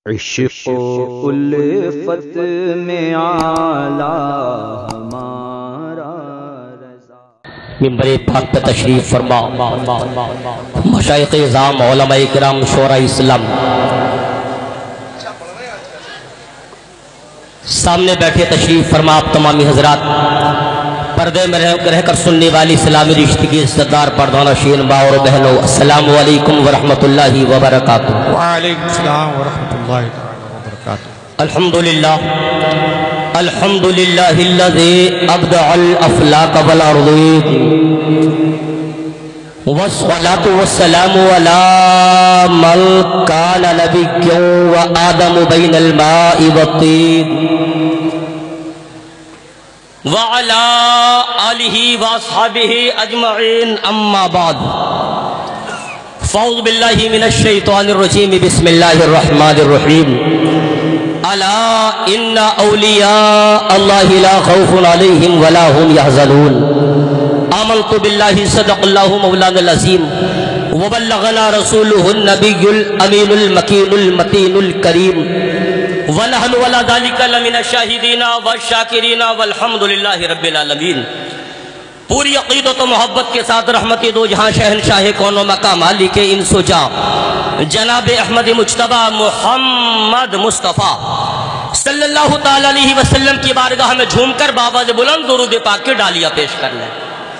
عشق و الفت میں اعلیٰ ہمارا رضا۔ منبر پاک پہ تشریف فرما مشائخ اعظام علماء کرام شورائے اسلام سامنے بیٹھے تشریف فرما آپ تمامی حضرات پردے میں رہ کر سننے والی اسلامی رشتے کی عزتدار پردانہ شین باؤ اور بہنوں، السلام علیکم ورحمۃ اللہ وبرکاتہ۔ وعلیکم السلام ورحمۃ اللہ وبرکاتہ۔ الحمدللہ الحمدللہ الذی ابدع الافلاق والارضین والصلاة والسلام علی من کان نبیا وآدم بین الماء والطین وعلى آلہ واصحابہ اجمعین، اما بعد فاعوذ باللہ من الشیطان الرجیم، بسم اللہ الرحمن الرحیم۔ الا ان اولیاء اللہ لا خوف علیہم ولا هم يحزنون۔ آمنت باللہ صدق اللہ مولانا العظیم وبلغنا رسولہ النبی الامین المکین المتین الکریم، وَنَحْنُ وَلَا ذَلِكَ لَمِنَ الشَّاهِدِينَ وَالشَّاكِرِينَ وَالْحَمْدُ لِلَّهِ رَبِّ العالمین۔ پوری عقیدت و محبت کے ساتھ رحمت دو جہاں شہنشاہ کون و مقام مالک انس و جاں جناب احمد مجتبی محمد مصطفیٰ صلی اللہ تعالیٰ علیہ وسلم کی بارگاہ میں جھوم کر بآواز بلند درود پاک کی ڈالیاں پیش کر لیں۔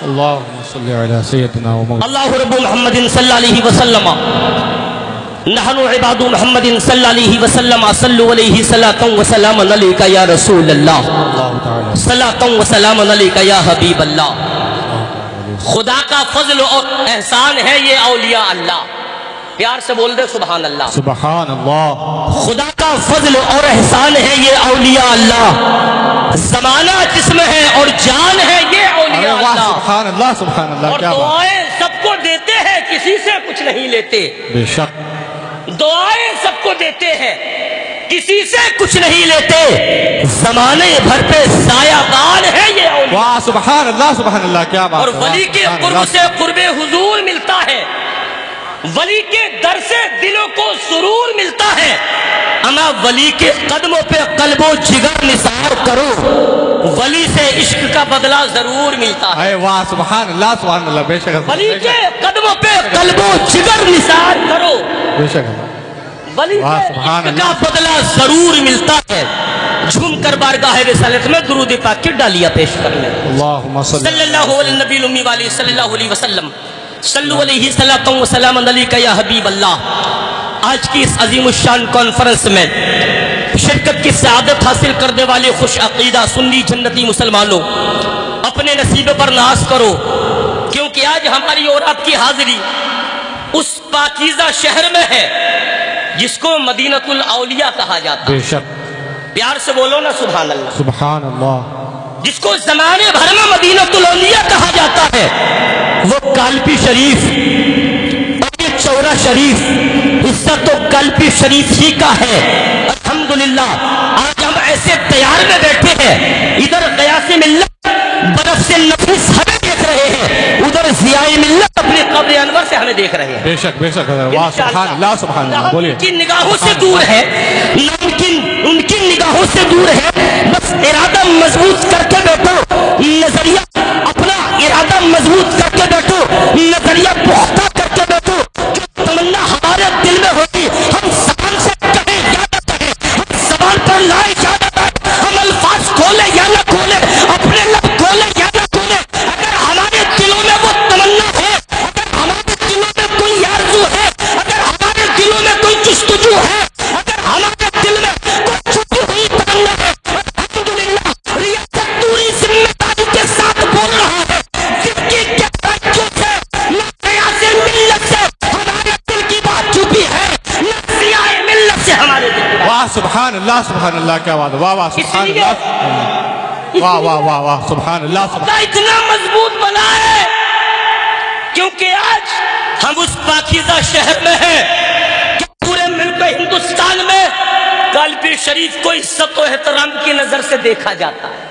اللہم صلی علی سیدنا و مولانا اللہ رب محمد صلی اللہ علیہ وسلم نحن عباد محمد صلی اللہ علیہ وسلم صلو علیہ صلاۃ و سلام علیکہ یا رسول اللہ، صلاۃ و سلام علیکہ یا حبیب اللہ۔ خدا کا فضل اور احسان ہے یہ اولیاء اللہ، پیار سے بول دے سبحان اللہ۔ سبحان اللہ۔ خدا کا فضل اور احسان ہے یہ اولیاء اللہ، زمانہ جسم ہے اور جان ہے یہ اولیاء اللہ۔ سبحان اللہ سبحان اللہ، اور کیا بات۔ دعائیں سب کو دیتے ہیں، کسی سے کچھ نہیں لیتے۔ بے شک دعائیں سب کو دیتے ہیں، کسی سے کچھ نہیں لیتے، زمانے بھر پہ سایہ دار ہے یہ اولیاء۔ واہ سبحان اللہ سبحان اللہ، کیا بات۔ اور ولی کے قرب سے قرب حضور ملتا ہے، ولی کے در سے دلوں کو سرور ملتا ہے۔ اما ولی کے قدموں پہ قلب و جگر نثار کرو، ولی سے عشق کا بدلہ ضرور ملتا ہے۔ اے واہ سبحان اللہ سبحان اللہ، بے شک ولی کے قدموں پہ قلب و جگر نثار کرو، بے شک ولی سے عشق کا بدلہ ضرور ملتا ہے۔ جھوم کر بارگاہ رسالت میں درود پاک کی ڈالیاں پیش کر لیں۔ اللہم صلی اللہ علیہ نبی الامی والی صلی اللہ علیہ وسلم صلو علیہ صلاۃ و سلام علیکہ یا حبیب اللہ۔ آج کی اس عظیم الشان کانفرنس میں شرکت کی سعادت حاصل کرنے والے خوش عقیدہ سنی جنتی مسلمانوں، اپنے نصیب پر ناز کرو، کیونکہ آج ہماری اور آپ کی حاضری اس پاکیزہ شہر میں ہے جس کو مدینۃ الاولیاء کہا جاتا ہے۔ بے شک پیار سے بولو نا سبحان اللہ۔ سبحان اللہ۔ جس کو زمانے بھر میں مدینۃ الاولیاء کہا جاتا ہے، وہ کالپی شریف اور یہ چورا شریف حصہ تو کالپی شریف ہی کا ہے۔ الحمدللہ آج ہم ایسے تیار میں بیٹھے ہیں، ادھر غیاث ملت برف سے نفیس ہمیں دیکھ رہے ہیں، ادھر ضیاء ملت اپنے قبر انور سے ہمیں دیکھ رہے ہیں۔ بے شک بے شک، واہ سبحان اللہ سبحان اللہ، بولیے۔ ان کی نگاہوں سے دور ہے، ان کی نگاہوں سے دور ہے، بس ارادہ مضبوط کر کے بیٹھو، نظریہ اپنا ارادہ مضبوط کر کے بیٹھو، نظریہ پختہ کر کے بیٹھو، جو تمنا ہمارے دل میں ہوگی ہم زبان سے کہیں یا نہ کہیں، ہم زبان پر لائے یا نہ لائے، ہم الفاظ کھولے یا نہ کھولے، اپنے لب کھولے یا نہ کھولے، اگر ہمارے دلوں میں وہ تمنا ہے، اگر ہمارے دلوں میں کوئی آرزو ہے، اگر ہمارے دلوں میں کوئی جستجو ہے، اگر ہمارے دل میں کوئی چھپی ہوئی تمنا ہے، الحمدللہ ریاست پوری ذمہ داری کے ساتھ بول رہا ہے، جس کی گہرائیوں سے نہ قیاس ملت سے ہمارے دل کی بات چھپی ہے، نہ ضیاء ملت سے ہمارے دل کی بات۔ واہ سبحان اللہ سبحان اللہ، کیا بات۔ واہ واہ سبحان اللہ، واہ واہ واہ واہ سبحان اللہ سبحان اللہ۔ اتنا مضبوط بنا ہے کیونکہ آج ہم اس پاکیزہ شہر میں ہیں کہ پورے ملک ہندوستان میں کالپی شریف کو عزت و احترام کی نظر سے دیکھا جاتا ہے۔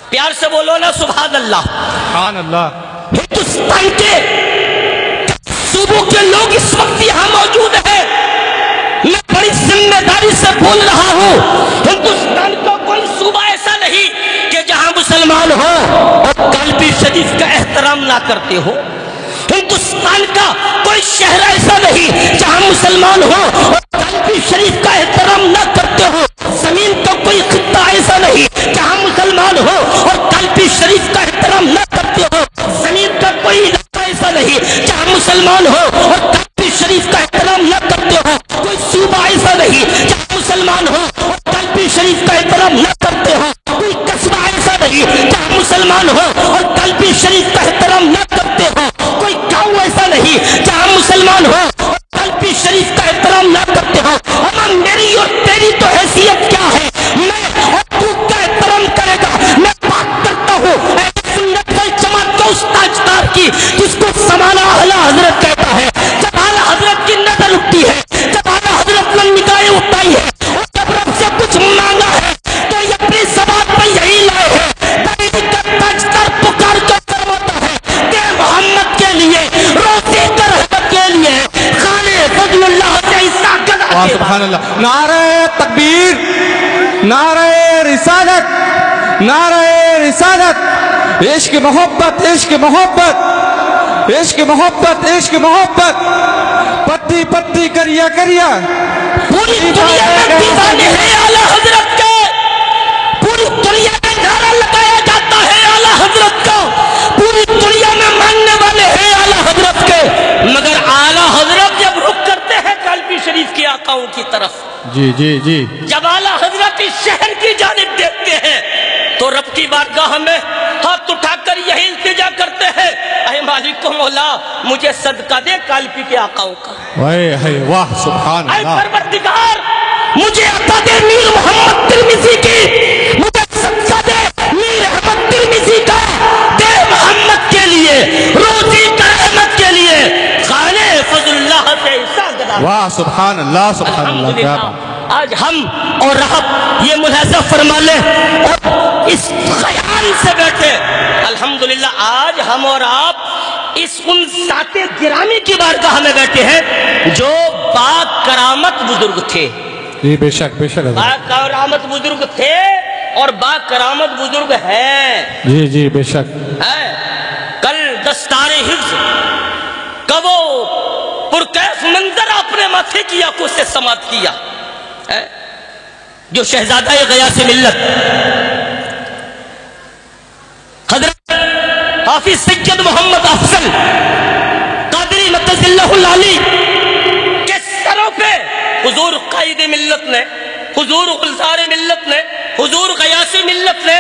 پیار سے بولو نا سبحان اللہ۔ سبحان اللہ۔ ہندوستان کے صوبوں کے لوگ اس وقت یہاں موجود ہیں، میں بڑی ذمہ داری سے بول رہا ہوں، ہندوستان کا کوئی صوبہ ایسا نہیں کہ جہاں مسلمان ہو اور کلبی شریف کا احترام نہ کرتے ہو۔ ہندوستان کا کوئی شہر ایسا نہیں جہاں مسلمان ہو اور کلبی شریف کا احترام نہ کرتے ہو۔ زمین کا کوئی خطہ ایسا نہیں جہاں مسلمان ہو اور کلبی شریف کا احترام نہ کرتے ہو۔ زمین کا کوئی علاقہ ایسا نہیں جہاں مسلمان ہو اور کلبی شریف کا احترام نہ کرتے ہو۔ کوئی صوبہ ایسا نہیں جہاں مسلمان ہو اور کلبی شریف کا احترام نہ کرتے ہو۔ کوئی قصبہ ایسا نہیں جہاں مسلمان ہو اور کلبی شریف کا احترام نہ کرتے ہو۔ کوئی گاؤں ایسا نہیں جہاں مسلمان ہو اور کلبی شریف کا احترام نہ کرتے ہو۔ اما میری اور تیری تو حیثیت کیا ہے؟ میں اور تو کا احترام کرے گا۔ میں بات کرتا ہوں اہل سنت والجماعت کے اس تاجدار کی جس کو زمانہ اعلی حضرت کہتا ہے۔ جب اعلی حضرت کی نظر اٹھتی ہے، جب اعلی حضرت نے نگاہیں اٹھائی ہے اور جب رب سے کچھ مانگا ہے تو یہ اپنی زبان پہ یہی لائے ہیں۔ دہلی کا تاجدار پکار کر فرماتا ہے کہ محمد کے لیے، روزی کا رحمت کے لیے، خانے فضل اللہ سے حصہ گدا کے سبحان اللہ۔ نعرہ تکبیر، نعرہ رسالت، نعرہ رسالت، عشق محبت، عشق محبت، عشق محبت، عشق محبت، پتی پتی کریا کریا۔ پوری دنیا میں دیوانے ہیں اعلیٰ حضرت کے، پوری دنیا میں نعرہ لگایا جاتا ہے اعلیٰ حضرت کا، پوری دنیا میں ماننے والے ہیں اعلیٰ حضرت کے، مگر اعلیٰ حضرت جب رخ کرتے ہیں کلبی شریف کے آقاؤں کی طرف، جی جی جی، جب اعلیٰ حضرت اس شہر کی جانب دیکھتے ہیں تو رب کی بارگاہ میں ہاتھ اٹھا کر یہی التجا کرتے ہیں، اے مالک و مولا مجھے صدقہ دے کلبی کے آقاؤں کا، واہ سبحان اے اللہ، پروردگار مجھے عطا دے میر محمد ترمذی کی، مجھے صدقہ دے میر احمد ترمذی کا، دے محمد کے لیے، روزی کا احمد کے لیے، خانے فضل اللہ سے حصہ گدا۔ واہ سبحان اللہ، سبحان اللہ، کیا الحمدللہ بات۔ آج ہم اور آپ یہ ملاحظہ فرما لیں اور اس خیال سے بیٹھے، الحمدللہ آج ہم اور آپ اس ان ذات گرامی کی بارگاہ میں بیٹھے ہیں جو با کرامت بزرگ تھے، جی بے شک بے شک، با کرامت بزرگ تھے اور با کرامت بزرگ ہیں۔ جی جی بے شک۔ کل دستار حفظ کا وہ پرکیف منظر اپنے ماتھے کی آنکھوں سے سماعت کیا، جو شہزادہ غیاث ملت حضرت حافظ سید محمد افضل قادری مدد اللہ العلی کے سروں پہ حضور قائد ملت نے، حضور غلزار ملت نے، حضور غیاث ملت نے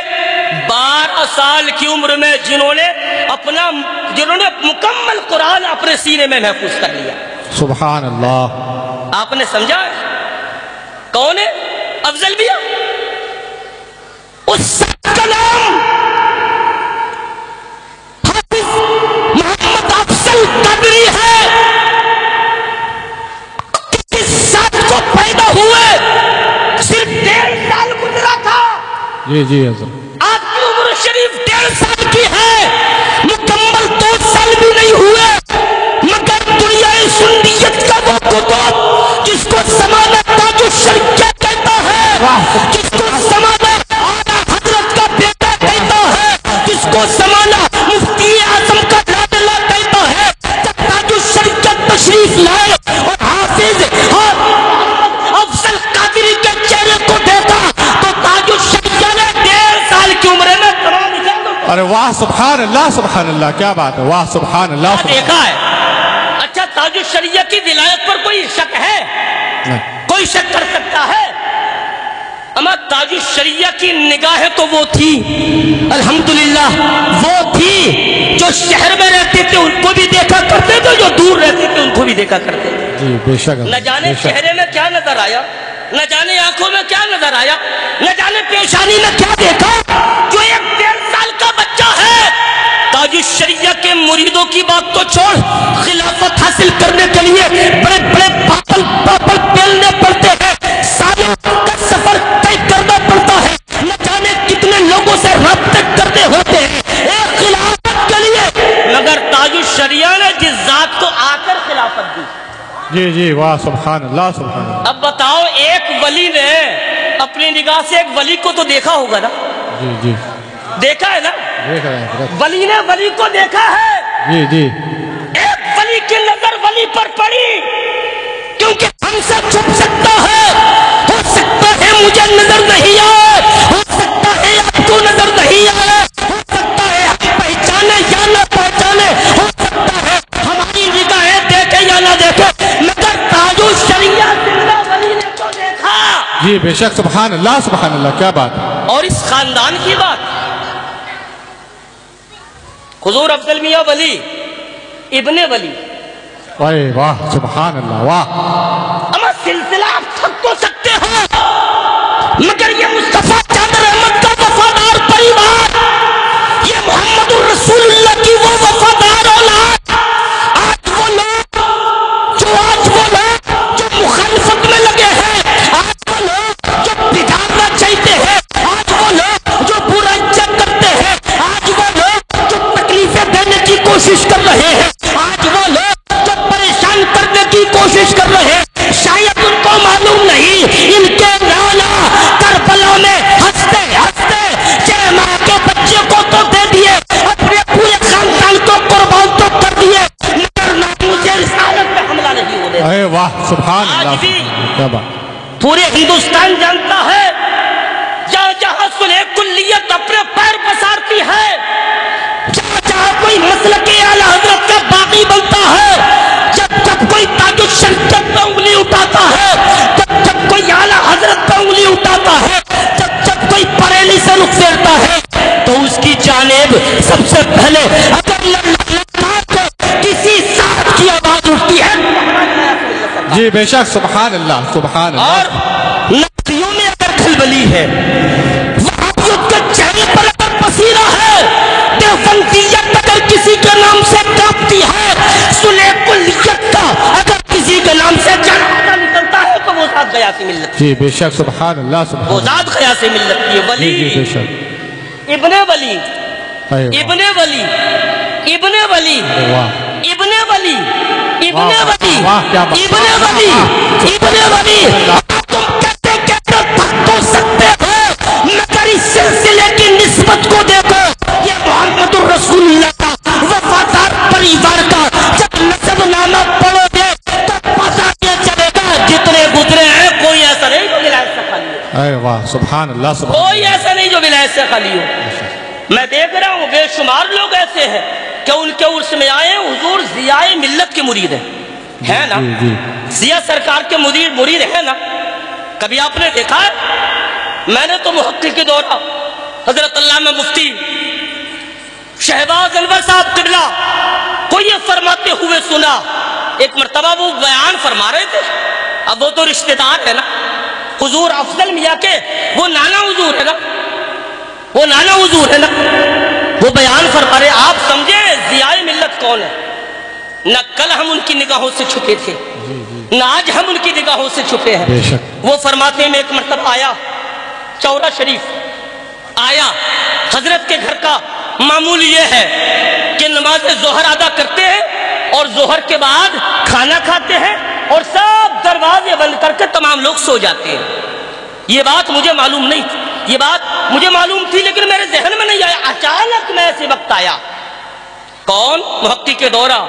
12 سال کی عمر میں جنہوں نے مکمل قرآن اپنے سینے میں محفوظ کر لیا، سبحان اللہ۔ آپ نے سمجھا ہے کون ہے افضل بیا؟ اس کا نام حافظ محمد افضل قادری ہے۔ کس سال کو پیدا ہوئے؟ صرف 1.5 سال گزرا تھا۔ جی جی حضرت، آپ کی عمر شریف 1.5 سال کی ہے، مکمل 2 سال بھی نہیں ہوئے، مگر دنیا سنیت کا وہ کتب جس کو زمانہ تاج الشریعہ کہتا ہے، جس کو زمانہ اعلیٰ حضرت کا بیٹا کہتا ہے، جس کو زمانہ مفتی اعظم کا لادلہ کہتا ہے، جب تاج الشریعہ تشریف لائے اور حافظ افضل قادری کے چہرے کو دیکھا تو تاج الشریعہ نے 1.5 سال کی عمر میں تمام اجازت، ارے واہ سبحان اللہ، سبحان اللہ، کیا بات ہے، واہ سبحان اللہ۔ دیکھا ہے۔ اچھا تاج الشریعہ کی ولایت پر کوئی شک ہے؟ کوئی شک کر سکتا ہے؟ اما تاج الشریعہ کی نگاہیں تو وہ تھی، الحمدللہ وہ تھی جو شہر میں رہتے تھے ان کو بھی دیکھا کرتے تھے، جو دور رہتے تھے ان کو بھی دیکھا کرتے تھے۔ جی بے شک، نہ جانے چہرے میں کیا نظر آیا، نہ جانے آنکھوں میں کیا نظر آیا، نہ جانے پیشانی میں کیا دیکھا، جو 1.5 سال کا بچہ ہے۔ تاج الشریعہ کے مریدوں کی بات تو چھوڑ، خلافت حاصل کرنے کے لیے بڑے بڑے پاپل پیلنے پڑتے ہیں، سالوں کا سفر طے کرنا پڑتا ہے، نہ جانے کتنے لوگوں سے رابطے کرتے ہوتے ہیں ایک خلافت کے لیے، مگر تاج الشریعہ نے جس ذات کو آ کر خلافت دی۔ جی جی واہ سبحان اللہ، سبحان اللہ۔ اب بتاؤ ایک ولی نے اپنی نگاہ سے ایک ولی کو تو دیکھا ہوگا نا؟ جی جی دیکھا ہے نا؟ دیکھ رہے ہیں. ولی نے ولی کو دیکھا ہے. جی جی ایک ولی کی نظر ولی پر پڑی کیونکہ ہم سے چھپ سکتا ہے. ہو سکتا ہے مجھے نظر نہیں آئے, ہو سکتا ہے آپ کو نظر نہیں آئے, ہو سکتا ہے ہم پہچانے یا نہ پہچانے, ہو سکتا ہے ہماری نگاہیں دیکھے یا نہ دیکھے, مگر تاج الشریعت زندہ ولی نے تو دیکھا. جی بے شک. سبحان اللہ, کیا بات. اور اس خاندان کی بات, حضور افضل میاں ولی ابن ولی. واہ سبحان اللہ, واہ. اما سلسلہ آپ تھک تو سکتے ہیں, مگر یہ مصطفیٰ چادر احمد کا وفادار پریوار, یہ محمد الرسول اللہ کی وہ وفادار اولاد, آج وہ لوگ جو مخالفت میں لگے ہیں, آج وہ لوگ جو بگاڑنا چاہتے ہیں, آج وہ لوگ جو برا کرتے ہیں, آج وہ لوگ جو تکلیفیں دینے کی کوشش کر رہے ہیں, آج وہ لوگ جو پریشان کرنے کی کوشش کر رہے ہیں, شاید ان کو معلوم نہیں ان کے نانا کربلا میں ہنستے ہنستے چھ ماہ کے بچے کو تو دے دیے, اپنے پورے خاندان کو قربان تو کر دیے, مگر ناموس رسالت پہ حملہ نہیں ہونے. اے واہ سبحان اللہ, کیا بات. پورے ہندوستان جانتا ہے جہاں جہاں صلح کلیت اپنے پیر پسارتی ہے, جہاں جہاں کوئی مسلک اعلی حضرت کا باغی بنتا ہے, جب جب کوئی تاج الشریعت پہ انگلی اٹھاتا ہے, جب جب کوئی اعلی حضرت پہ انگلی اٹھاتا ہے, جب جب کوئی بریلی سے رخ پھیرتا ہے, تو اس کی جانب سب سے پہلے اگر کسی ساتھ کی آواز اٹھتی ہے. جی بے شک. سبحان اللہ, سبحان اللہ. اور نبیوں میں اگر کھلبلی ہے, وہابیت کے چہرے پر اگر پسینہ ہے, دیوبندیت اگر کسی کے نام سے کانپتی ہے, صلح کلیت کا اگر کسی کے نام سے جنازہ نکلتا ہے, تو وہ ذات غیاث ملت. جی بے شک. سبحان اللہ, سبحان وہ اللہ. ذات غیاث ملت کی ولی. جی بے شک. ابن ولی, ابن ولی, ابن ولی, واہ ابن ولی, ابن واہ ولی, واہ, کیا بات. ابن ولی, ابن ولی. تم کہتے کہتے تھک تو سکتے ہو, مگر اس سلسلے کی نسبت کو دیکھو, یہ محمد الرسول اللہ کا وفادار پریوار کا جب نسب نامہ پڑھو گے تو پتہ یہ چلے گا جتنے گزرے ہیں کوئی ایسا نہیں جو ولایت سے خالی ہو. اے واہ سبحان اللہ, سبحان کوئی ایسا نہیں جو ولایت سے خالی ہو. میں دیکھ رہا ہوں بے شمار لوگ ایسے ہیں کہ ان کے عرس میں آئے حضور ضیاء ملت کے مرید ہیں نا, ضیاء سرکار کے مرید ہیں نا. کبھی آپ نے دیکھا ہے؟ میں نے تو محقق کے دورہ حضرت علامہ مفتی شہباز انور صاحب قبلہ کو یہ فرماتے ہوئے سنا. ایک مرتبہ وہ بیان فرما رہے تھے, اب وہ تو رشتہ دار ہے نا, حضور افضل میاں کے وہ نانا حضور ہے نا, وہ نانا حضور ہے نا, وہ بیان فرما رہے, آپ سمجھے ضیاء ملت کون ہے؟ نہ کل ہم ان کی نگاہوں سے چھپے تھے, نہ آج ہم ان کی نگاہوں سے چھپے ہیں. بے شک. وہ فرماتے میں ایک مرتبہ آیا چورا شریف, آیا حضرت کے گھر کا معمول یہ ہے کہ نماز ظہر ادا کرتے ہیں اور ظہر کے بعد کھانا کھاتے ہیں اور سب دروازے بند کر کے تمام لوگ سو جاتے ہیں. یہ بات مجھے معلوم نہیں تھی, یہ بات مجھے معلوم تھی لیکن میرے ذہن میں نہیں آیا. اچانک میں ایسے وقت آیا, کون؟ محقق کے دورہ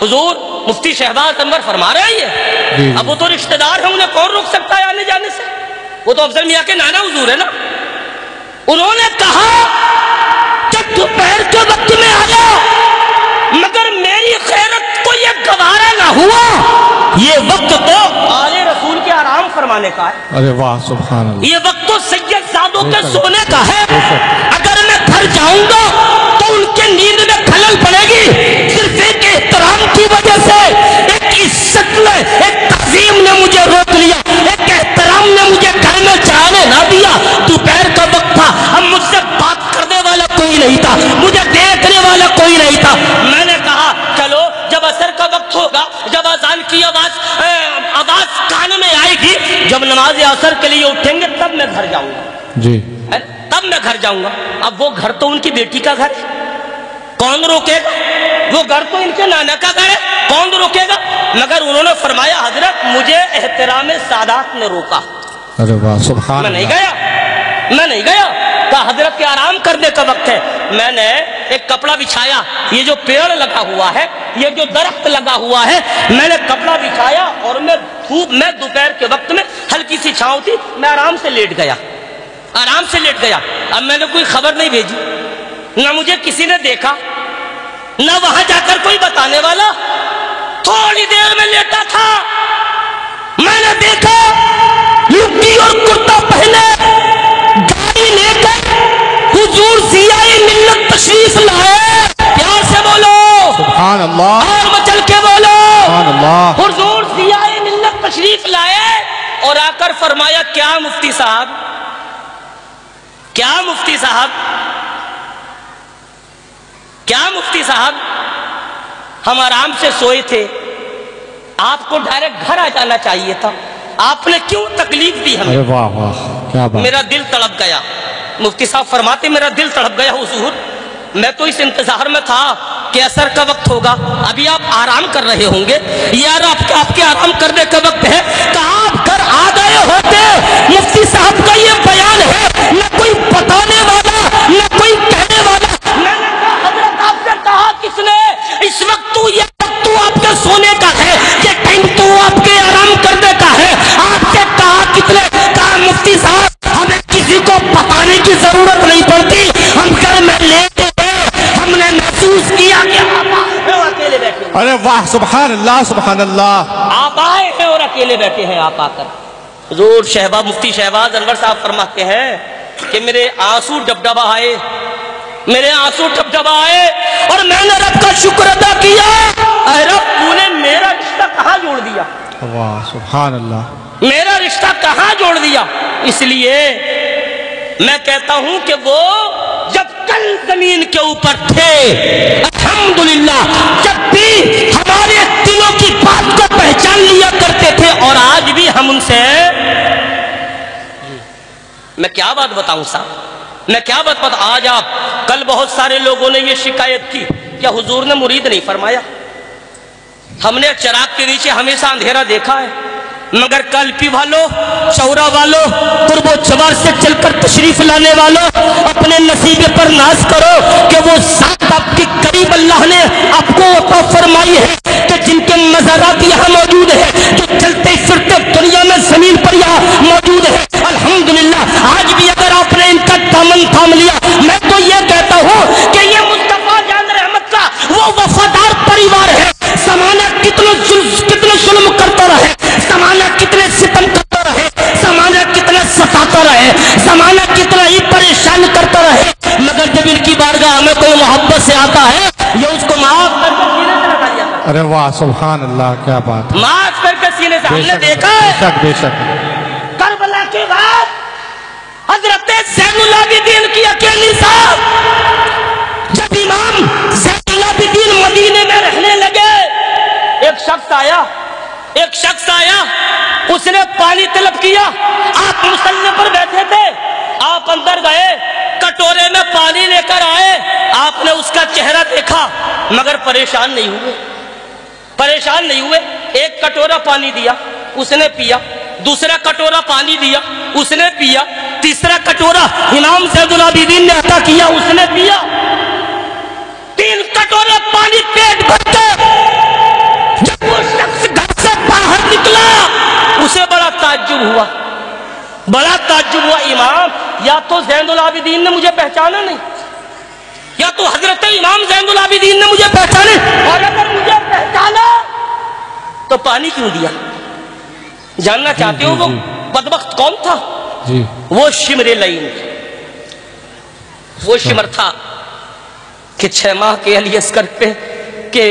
حضور مفتی شہباز انور فرما رہے ہیں. اب وہ تو رشتہ دار ہیں, انہیں کون روک سکتا ہے آنے جانے سے؟ وہ تو افضل میاں کے نانا حضور ہے نا. انہوں نے کہا کہ دوپہر کے وقت میں آیا مگر میری خیرت کو یہ گوارا نہ ہوا, یہ وقت تو آل رسول کے آرام فرمانے کا ہے. ارے واہ سبحان اللہ. یہ وقت تو سید زادوں کے سونے کا ہے. اگر میں گھر جاؤں گا تو ان کے نیند میں خلل پڑے گی, صرف ایک احترام کی وجہ سے, ایک عزت نے, ایک تعظیم نے مجھے روک لیا, ایک احترام نے مجھے گھر میں جانے نہ دیا. دوپہر کا وقت تھا, اب مجھ سے بات کرنے والا کوئی نہیں تھا, مجھے دیکھنے والا کوئی نہیں تھا. میں نے کہا چلو جب عصر کا وقت ہوگا, جب اذان کی آواز کان میں آئے گی, جب نماز عصر کے لیے اٹھیں گے تب میں گھر جاؤں گا. جی تب میں گھر جاؤں گا. اب وہ گھر تو ان کی بیٹی کا گھر ہے, کون روکے گا؟ وہ گھر تو ان کے نانا کا گھر ہے, کون روکے گا؟ مگر انہوں نے فرمایا حضرت مجھے احترام سادات نے روکا. ارے واہ سبحان میں نہیں اللہ. گیا، میں نہیں گیا. کہا حضرت کے آرام کرنے کا وقت ہے. میں نے ایک کپڑا بچھایا. یہ جو پیڑ لگا ہوا ہے، یہ جو درخت لگا ہوا ہے، میں نے کپڑا بچھایا اور میں دوپہر کے وقت میں ہلکی سی چھاؤں تھی، میں آرام سے لیٹ گیا، آرام سے لیٹ گیا. اب میں نے کوئی خبر نہیں بھیجی، نہ مجھے کسی نے دیکھا، نہ وہاں جا کر کوئی بتانے والا. تھوڑی دیر میں لیٹا تھا، میں نے دیکھا لنگی اور کرتا پہنے گاڑی لے کر حضور ضیاء ملت تشریف لائے. پیار سے بولو سبحان اللہ، اور مچل کے بولو سبحان اللہ. حضور ضیاء ملت تشریف لائے اور آ کر فرمایا کیا مفتی صاحب، کیا مفتی صاحب، کیا مفتی صاحب، ہم آرام سے سوئے تھے، آپ کو ڈائریکٹ گھر آ جانا چاہیے تھا، آپ نے کیوں تکلیف دی ہمیں؟ ارے واہ واہ کیا بات. میرا دل تڑپ گیا. مفتی صاحب فرماتے میرا دل تڑپ گیا حضور. میں تو اس انتظار میں تھا کہ عصر کا وقت ہوگا، ابھی آپ آرام کر رہے ہوں گے، یار آپ کے آرام کرنے کا وقت ہے کہ آپ گھر آ گئے ہوتے. مفتی صاحب کا یہ بیان ہے، نہ کوئی بتانے والا، نہ کوئی کہنے والا. میں نے کہا حضرت آپ سے کہا کس نے؟ اس وقت تو یہ وقت تو آپ کے سونے کا ہے، یہ ٹائم تو آپ کے آرام کرنے کا ہے. آپ سے کہا کتنے؟ کہا مفتی صاحب ہمیں کسی کو بتانے کی ضرورت نہیں پڑتی، ہم گھر میں لیٹے ہیں، ہم نے محسوس کیا کہ آپ اکیلے بیٹھے ہیں. ارے واہ سبحان اللہ سبحان اللہ. آپ آئے ہیں اور اکیلے بیٹھے ہیں. آپ آ کر حضور شہباز مفتی شہباز انور صاحب فرماتے ہیں کہ میرے آنسو ڈبڈبا آئے، میرے آنسو ڈبڈبا آئے اور میں نے رب کا شکر ادا کیا. اے رب تو نے میرا رشتہ کہاں جوڑ دیا، واہ سبحان اللہ. میرا رشتہ کہاں جوڑ دیا. اس لیے میں کہتا ہوں کہ وہ جب کل زمین کے اوپر تھے الحمدللہ، جب بھی ہمارے دلوں کی بات کو پہچان لیا کرتے تھے، اور آج بھی ہم ان سے. میں کیا بات بتاؤں صاحب، میں کیا بات بتاؤں. آج آپ کل بہت سارے لوگوں نے یہ شکایت کی کیا حضور نے مرید نہیں فرمایا، ہم نے چراغ کے نیچے ہمیشہ اندھیرا دیکھا ہے. مگر کلپی والوں، چورا والوں، قرب و جوار سے چل کر تشریف لانے والوں، اپنے نصیبے پر ناز کرو کہ وہ ذات آپ کے قریب اللہ نے آپ کو عطا فرمائی ہے کہ جن کے مزارات یہاں موجود ہیں، جو چلتے پھرتے دنیا میں زمین پر یہاں موجود ہے. الحمدللہ آج بھی اگر آپ نے ان کا دامن تھام لیا، میں تو یہ کہتا ہوں کہ یہ مصطفیٰ جان رحمت کا وہ وفادار پریوار ہے. زمانہ کتنے ظلم کرتا رہے، زمانہ کتنے ستم کرتا رہے، زمانہ کتنا ستاتا رہے، زمانہ کتنا ہی پریشان کرتا رہے، مگر جب ان کی بارگاہ میں کوئی محبت سے آتا ہے یہ اس کو معاف کر کے سینے سے لگا دیا. ارے واہ سبحان اللہ کیا بات. معاف کر کے سینے سے. ہم نے دیکھا بے ہے شک بے شک. کربلا کے بعد حضرت زین العابدین کی اکیلی صاحب جب امام زین العابدین مدینے میں رہنے لگے، ایک شخص آیا، اس نے پانی طلب کیا. آپ مصلی پر بیٹھے تھے، آپ اندر گئے، کٹورے میں پانی لے کر آئے. آپ نے اس کا چہرہ دیکھا مگر پریشان نہیں ہوئے، پریشان نہیں ہوئے. ایک کٹورا پانی دیا، اس نے پیا. دوسرا کٹورا پانی دیا، اس نے پیا. تیسرا کٹورا امام زین العابدین نے عطا کیا، اس نے پیا. 3 کٹورے پانی پیٹ بھر کے جب وہ شخص گھر سے باہر نکلا، اسے بڑا تعجب ہوا، بڑا تعجب ہوا. امام یا تو زین العابدین نے مجھے پہچانا نہیں، یا تو حضرت امام زین العابدین نے مجھے پہچانا، اور اگر مجھے پہچانا تو پانی کیوں دیا؟ جاننا چاہتے ہو وہ بدبخت کون تھا؟ جی وہ شمر لعین، وہ شمر تھا کہ 6 ماہ کے علی اصغر پہ کے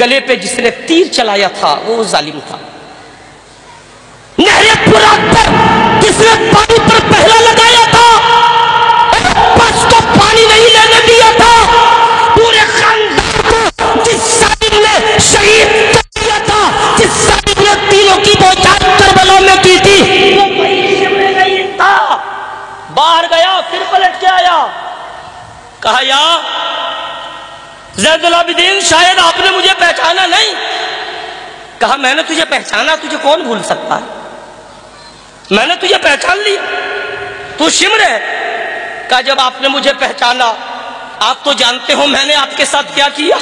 گلے پہ جس نے تیر چلایا تھا وہ ظالم تھا. نہر فرات پر جس نے پانی پر پہلا لگایا تھا، بس کو پانی نہیں لینے دیا تھا. پورے خاندان کو جس ظالم نے شہید کر دیا تھا، جس ظالم نے تینوں کی بوچھار کربلا میں کی تھی، وہ وہی شمر لعین تھا. باہر گیا، پھر پلٹ کے آیا، کہا یا زین العابدین شاید آپ نے مجھے پہچانا نہیں. کہا میں نے تجھے پہچانا، تجھے کون بھول سکتا ہے. میں نے تجھے پہچان لیا، تو شمر ہے۔ کہا جب آپ نے مجھے پہچانا، آپ تو جانتے ہو میں نے آپ کے ساتھ کیا کیا،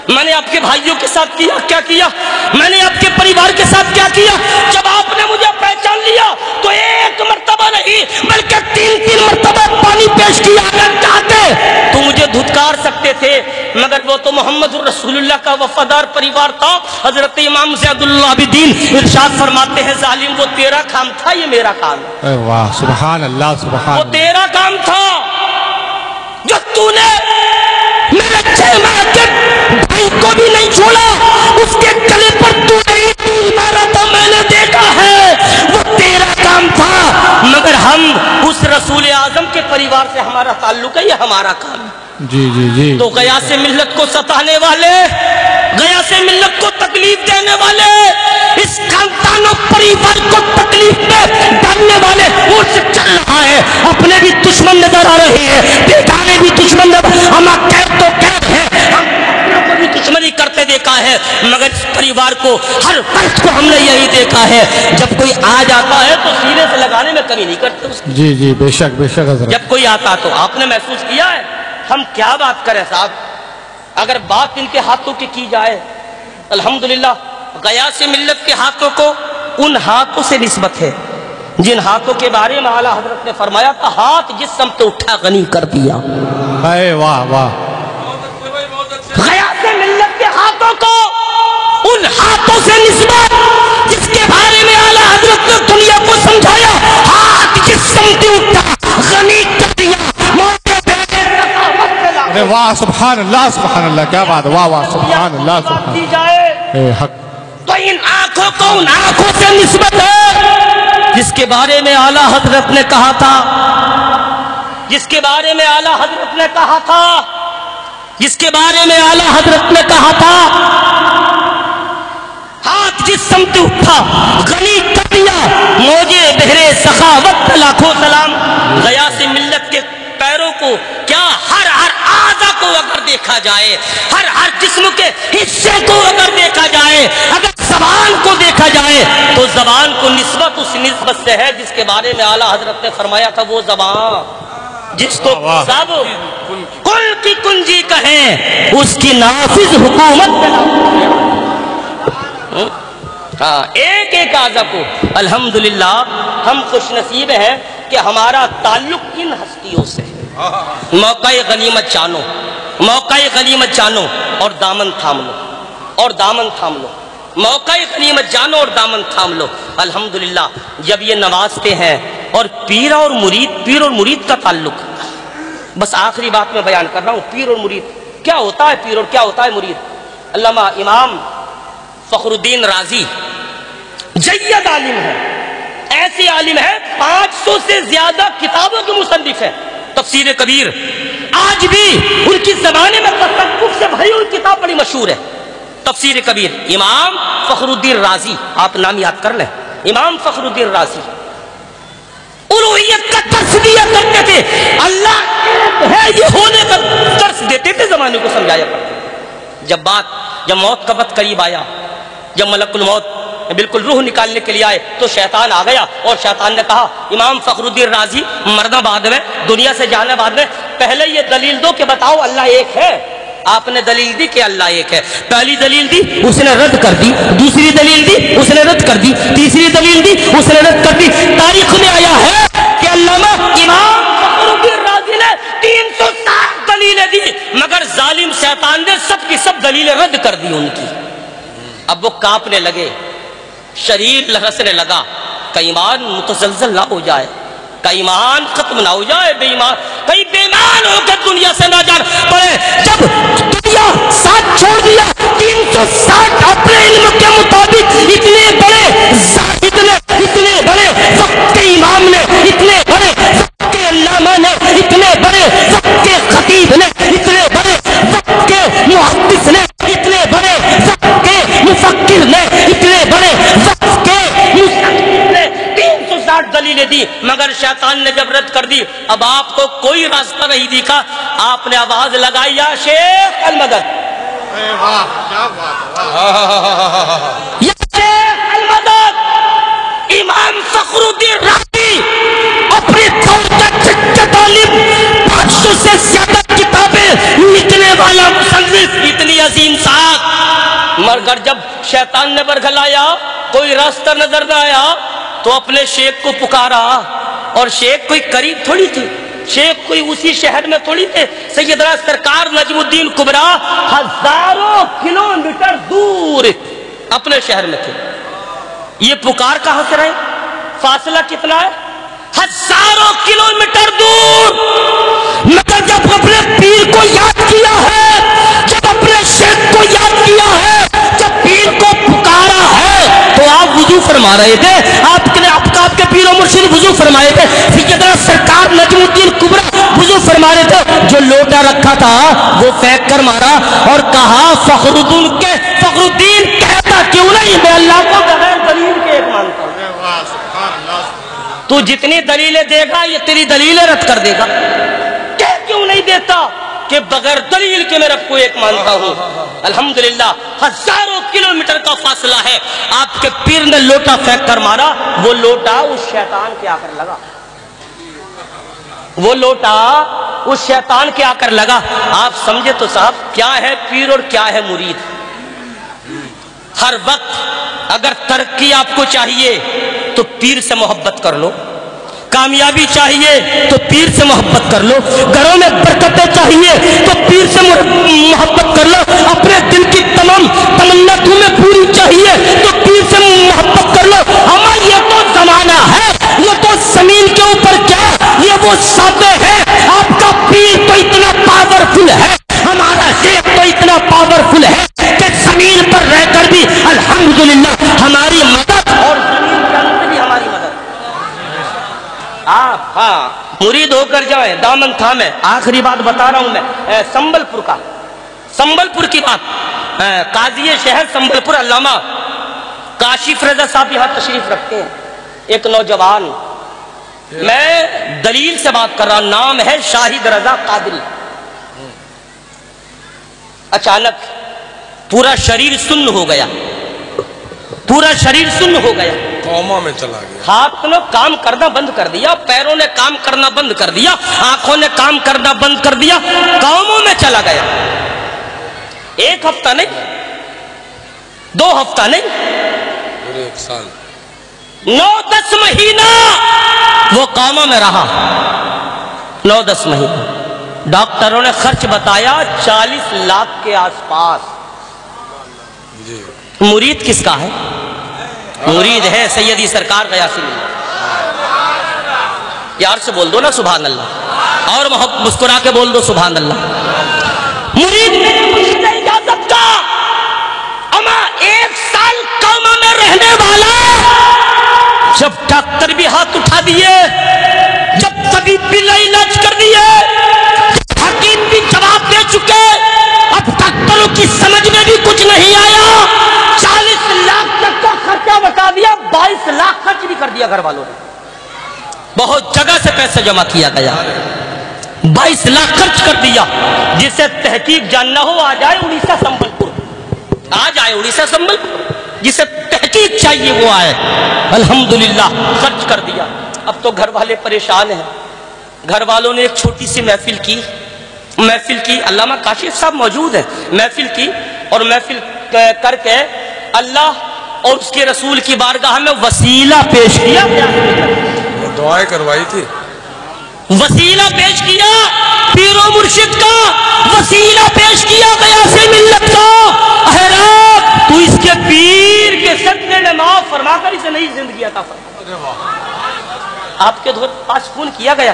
میں نے آپ کے بھائیوں کے ساتھ کیا کیا، میں نے آپ کے پریوار کے ساتھ کیا کیا۔ جب آپ نے مجھے پہچان لیا تو ایک مرتبہ نہیں بلکہ 3 مرتبہ پانی پیش کیا۔ اگر چاہتے تو مجھے دھتکار سکتے تھے، مگر وہ تو محمد رسول اللہ کا وفادار پریوار تھا۔ حضرت امام زید العابدین ارشاد فرماتے ہیں ظالم وہ تیرا کام تھا، یہ میرا کام ہے۔ واہ سبحان اللہ سبحان وہ اللہ۔ تیرا کام تھا جو تو نے میرے 6 ماہ کے بھائی کو بھی نہیں چھوڑا، اس کے گلے پر تو نہیں تیر مارا تھا، میں نے دیکھا ہے، وہ تیرا کام تھا۔ مگر ہم اس رسول اعظم کے پریوار سے ہمارا تعلق ہے، یہ ہمارا کام ہے۔ جی جی جی۔ تو گیا سے ملت کو ستانے والے، گیا سے ملت کو تکلیف دینے والے، اس خاندان و پریوار کو تکلیف میں ڈالنے والے وہ سے چل رہا ہے۔ اپنے بھی دشمن نظر آ رہے ہیں، بیگانے بھی دشمن نظر، ہم قید تو قید ہے، ہم اپنوں کو بھی دشمنی کرتے دیکھا ہے، مگر اس پریوار کو ہر وقت کو ہم نے یہی دیکھا ہے، جب کوئی آ جاتا ہے تو سینے سے لگانے میں کمی نہیں کرتے اس کی۔ جی جی بے شک حضرت۔ جب کوئی آتا تو آپ نے محسوس کیا ہے۔ ہم کیا بات کریں صاحب، اگر بات ان کے ہاتھوں کی جائے، الحمدللہ گیا سے ملت کے ہاتھوں کو ان ہاتھوں سے نسبت ہے جن ہاتھوں کے بارے میں اعلیٰ حضرت نے فرمایا تھا ہاتھ جس سمت اٹھا غنی کر دیا۔ اے واہ واہ۔ گیا سے ملت کے ہاتھوں کو ان ہاتھوں سے نسبت جس کے بارے میں اعلیٰ حضرت نے دنیا کو سمجھایا ہاتھ جس سمت اٹھا غنی کر دیا۔ ارے واہ سبحان اللہ کیا بات، واہ واہ سبحان اللہ سبحان دی جائے اے حق۔ تو ان آنکھوں کو ان آنکھوں سے نسبت ہے جس کے بارے میں اعلیٰ حضرت نے کہا تھا، جس کے بارے میں اعلیٰ حضرت نے کہا تھا، جس کے بارے میں اعلیٰ حضرت نے کہا تھا ہاتھ جس سمت اٹھا غنی کر دیا۔ موجے بہرے سخاوت لاکھوں سلام۔ گیا سے ملت کے پیروں کو کیا ہر اعضا کو اگر دیکھا جائے، ہر جسم کے حصے کو اگر دیکھا جائے، اگر زبان کو دیکھا جائے تو زبان کو نسبت اس نسبت سے ہے جس کے بارے میں اعلیٰ حضرت نے فرمایا تھا وہ زبان جس کو سب کل کی کنجی کہیں اس کی نافذ حکومت ایک ایک اعضا کو۔ الحمدللہ ہم خوش نصیب ہیں کہ ہمارا تعلق ان ہستیوں سے ہے۔ موقع غنیمت جانو، موقع غنیمت جانو اور دامن تھام لو، اور دامن تھام لو، موقع غنیمت جانو اور دامن تھام لو۔ الحمدللہ جب یہ نوازتے ہیں اور پیر اور مرید کا تعلق، بس آخری بات میں بیان کر رہا ہوں، پیر اور مرید کیا ہوتا ہے، پیر اور کیا ہوتا ہے مرید۔ علامہ امام فخر الدین رازی جید عالم ہے، ایسے عالم ہے 500 سے زیادہ کتابوں کے مصنف ہیں۔ تفسیر کبیر آج بھی ان کی زمانے میں تصوف سے بھری ہوئی کتاب بڑی مشہور ہے، تفسیر کبیر۔ امام فخر الدین رازی، آپ نام یاد کر لیں، امام فخر الدین رازی الوہیت کا درس دیا کرتے تھے، اللہ ہے یہ ہونے کا درس دیتے تھے، زمانے کو سمجھایا کرتے۔ جب موت کا وقت قریب آیا، جب ملک الموت بالکل روح نکالنے کے لیے آئے تو شیطان آ گیا اور شیطان نے کہا امام فخر الدین رازی مرنا بعد میں، دنیا سے جانا بعد میں، پہلے یہ دلیل دو کہ بتاؤ اللہ ایک ہے۔ آپ نے دلیل دی کہ اللہ ایک ہے، پہلی دلیل دی اس نے رد کر دی، دوسری دلیل دی اس نے رد کر دی، تیسری دلیل دی اس نے رد کر دی۔ تاریخ میں آیا ہے کہ علامہ امام فخر الدین رازی نے 360 دلیلیں دی، مگر ظالم شیطان نے سب کی سب دلیلیں رد کر دی ان کی۔ اب وہ کانپنے لگے، شریر لرزنے لگا، کہ ایمان متزلزل نہ ہو جائے، کہ ایمان ختم نہ ہو جائے، بے ایمان کہیں بے ایمان ہو کے دنیا سے نہ جان پڑے۔ جب دنیا ساتھ چھوڑ دیا 360 اپنے علم کے مطابق اتنے بڑے زاہد نے، اتنے بڑے وقت کے امام نے، اتنے بڑے وقت کے علامہ نے، اتنے بڑے وقت کے خطیب نے، اتنے بڑے وقت کے محدث نے، اتنے بڑے وقت کے مفکر نے، اتنے بڑے وقت کے نے 360 دلیلیں دی، مگر شیطان نے جب رد کر دی، اب آپ کو کوئی راستہ نہیں دکھا، آپ نے آواز لگائی یا شیخ المدد، یا شیخ المدد، امام فخر الدین رازی اپنے دور کا چچا طالب 500 سے زیادہ کتابیں لکھنے والا مصنف، اتنی عظیم ذات، مگر جب شیطان نے برگلایا کوئی راستہ نظر نہ آیا تو اپنے شیخ کو پکارا، اور شیخ کوئی قریب تھوڑی تھی، شیخ کوئی اسی شہر میں تھوڑی تھے، سیدنا سرکار نجم الدین کبریٰ ہزاروں کلومیٹر دور اپنے شہر میں تھے۔ یہ پکار کہاں سے رہے؟ فاصلہ کتنا ہے؟ ہزاروں کلومیٹر دور، مگر جب اپنے پیر کو یاد کیا ہے، جب اپنے شیخ کو یاد کیا ہے، جب پیر کو پکارا ہے تو آپ وضو فرما رہے تھے، آپ کے پیر و مرشد وضو فرمائے تھے، سیدنا سرکار نجم الدین کبریٰ وضو فرما رہے تھے، جو لوٹا رکھا تھا وہ پھینک کر مارا اور کہا فخر الدین کہتا کیوں نہیں میں اللہ کو بغیر دلیل کے ایک مانتا ہوں۔ تو جتنی دلیلیں دے گا یہ تیری دلیلیں رد کر دے گا، کہہ کیوں نہیں دیتا کہ بغیر دلیل کے میں رب کو ایک مانتا ہوں۔ الحمدللہ ہزاروں کلومیٹر کا فاصلہ ہے، آپ کے پیر نے لوٹا پھینک کر مارا، وہ لوٹا اس شیطان کے آ کر لگا، وہ لوٹا اس شیطان کے آ کر لگا۔ آپ سمجھے تو صاحب کیا ہے پیر اور کیا ہے مرید؟ ہر وقت اگر ترقی آپ کو چاہیے تو پیر سے محبت کر لو، کامیابی چاہیے تو پیر سے محبت کر لو، گھروں میں برکتیں چاہیے تو پیر سے محبت کر لو، اپنے دل کی تمام تمنا تمہیں پوری چاہیے تو پیر سے محبت کر لو۔ ہمارا یہ تو زمانہ ہے، یہ تو زمین کے اوپر کیا یہ وہ ساتے ہیں، آپ کا پیر تو اتنا پاورفل ہے، ہمارا شیخ تو اتنا پاورفل ہے کہ زمین پر رہ کر بھی الحمدللہ ہماری مدد اور زمین کے اندر بھی ہماری مدد۔ آپ مرید ہو کر جائیں، دامن تھامیں۔ آخری بات بتا رہا ہوں میں سنبل پور کی بات، قاضی شہر سنبل پور علامہ کاشف رضا صاحب یہاں تشریف رکھتے ہیں، ایک نوجوان، میں دلیل سے بات کر رہا، نام ہے شاہد رضا قادری۔ اچانک پورا شریر سن ہو گیا، پورا شریر سن ہو گیا، کوما میں چلا گیا، ہاتھ نے کام کرنا بند کر دیا، پیروں نے کام کرنا بند کر دیا، آنکھوں نے کام کرنا بند کر دیا، کاموں میں چلا گیا۔ ایک ہفتہ نہیں، 2 ہفتہ نہیں، پورے 1 سال، 9-10 مہینہ وہ کاموں میں رہا، 9-10 مہینہ۔ ڈاکٹروں نے خرچ بتایا 40 لاکھ کے آس پاس۔ جی مرید کس کا ہے؟ مرید ہے سیدی سرکار غیاث اللہ۔ یار سے بول دو نا سبحان اللہ، اور مسکرا کے بول دو سبحان اللہ۔ مرید اجازت کا اما 1 سال کاموں میں رہنے والا، جب ڈاکٹر بھی ہاتھ اٹھا دیے، جب طبیب بھی علاج کر دیے، حکیم بھی جواب دے چکے، اب ڈاکٹروں کی سمجھ میں بھی کچھ نہیں آیا، 40 لاکھ تک کا خرچہ بتا دیا، 22 لاکھ خرچ بھی کر دیا گھر والوں نے، بہت جگہ سے پیسے جمع کیا گیا، 22 لاکھ خرچ کر دیا۔ جسے تحقیق جاننا ہو آ جائے اڑیسہ سنبل پور، آ جائے اڑیسہ سنبل پور، جسے تحقیق چاہیے وہ آئے۔ الحمدللہ خرچ کر دیا۔ اب تو گھر والے پریشان ہیں، گھر والوں نے ایک چھوٹی سی محفل کی، علامہ کاشف صاحب موجود ہیں، محفل کی، اور محفل کر کے اللہ اور اس کے رسول کی بارگاہ میں وسیلہ پیش کیا، دعائیں کروائی تھی، وسیلہ پیش کیا، پیر و مرشد کا وسیلہ پیش کیا، غیاث ملت کا۔ اے رب تو اس کے پیر کے صدقے میں معاف فرما کر اسے نئی زندگی عطا فرما۔ آپ کے پاس فون کیا گیا،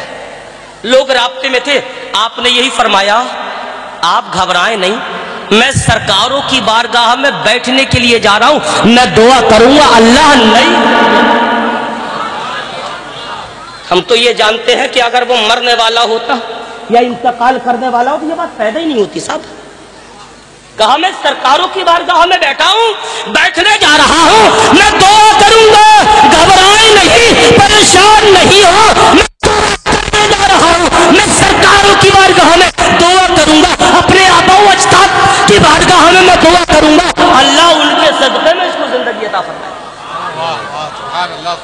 لوگ رابطے میں تھے، آپ نے یہی فرمایا آپ گھبرائیں نہیں، میں سرکاروں کی بارگاہ میں بیٹھنے کے لیے جا رہا ہوں، میں دعا کروں گا اللہ نہیں۔ ہم تو یہ جانتے ہیں کہ اگر وہ مرنے والا ہوتا یا انتقال کرنے والا ہو تو یہ بات پیدا ہی نہیں ہوتی صاحب۔ کہا میں سرکاروں کی بارگاہ میں بیٹھا ہوں، بیٹھنے جا رہا ہوں، میں دعا کروں گا، گھبرائیں نہیں، پریشان نہیں ہو، میں دعا کرنے جا رہا ہوں، میں سرکاروں کی بارگاہ میں دعا کروں گا، اپنے آبا و اجداد کی بارگاہ میں دعا کروں گا، اللہ ان کے صدقے میں اس کو زندگی عطا فرمائے۔ سبحان اللہ۔